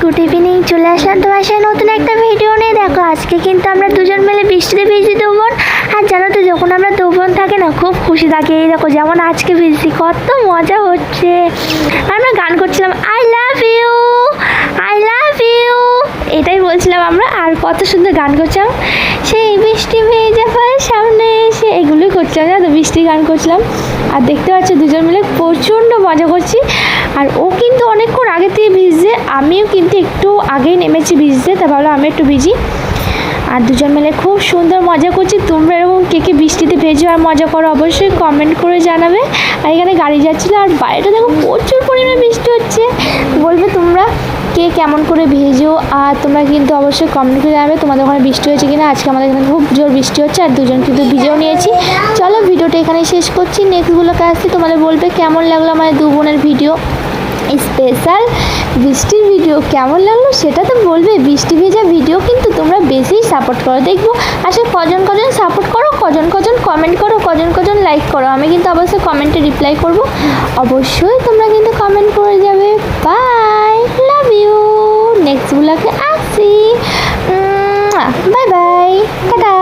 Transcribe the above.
Good evening, চলে আসলাম তোমার সাথে নতুন একটা ভিডিও নিয়ে। দেখো আজকে কিন্তু আমরা দুজন মিলে বৃষ্টিতে ভিজছি দু বোন। আর জানো তো যখন আমরা দু বোন থাকি না খুব খুশি থাকি। এই দেখো যেমন আজকে ভিজছি, কত মজা হচ্ছে। আমরা গান করছিলাম I love you, I love you, এটাই বলছিলাম আমরা। আর কত সুন্দর গান করছিলাম, সেই বৃষ্টি ভেজা পায়ের সামনে এসে, এগুলোই করছিলাম জানো তো, বৃষ্টি গান করছিলাম। আর দেখতে পাচ্ছি দুজন মিলে প্রচণ্ড মজা করছি। আর ও কিন্তু অনেকক্ষণ আগে থেকে ভিজছে, আমিও কিন্তু একটু আগেই নেমেছি ভিজতে, তা ভাবলাম আমি একটু ভিজি। আর দুজন মিলে খুব সুন্দর মজা করছি। তোমরা এরকম কে কে বৃষ্টিতে ভেজো আর মজা করো অবশ্যই কমেন্ট করে জানাবে। আর এখানে গাড়ি যাচ্ছিলো, আর বাইরেটা দেখো প্রচুর পরিমাণে বৃষ্টি হচ্ছে। বলবে তোমরা কে কেমন করে ভেজো, আর তোমরা কিন্তু অবশ্যই কমেন্ট করে জানাবে তোমাদের ওখানে বৃষ্টি হয়েছে কিনা। আজকে আমাদের এখানে খুব জোর বৃষ্টি হচ্ছে, আর দুজন কিন্তু ভিজেও নিয়েছি। চলো ভিডিওটা এখানে শেষ করছি, নেক্সটগুলোকে আসছি তোমাদের বলবে কেমন লাগলো আমাদের দু বোনের ভিডিও, স্পেশাল বৃষ্টির ভিডিও কেমন লাগলো সেটা তো বলবে। বৃষ্টি ভেজা ভিডিও কিন্তু তোমরা বেশি সাপোর্ট করো, দেখবো আসলে কজন কজন সাপোর্ট করো, কজন কজন কমেন্ট করো, কজন কজন লাইক করো। আমি কিন্তু অবশ্যই কমেন্টে রিপ্লাই করব, অবশ্যই তোমরা কিন্তু কমেন্ট করে যাবে। বাই, লাভ ইউ, নেক্সটগুলোকে আসছি। Bye bye, tata.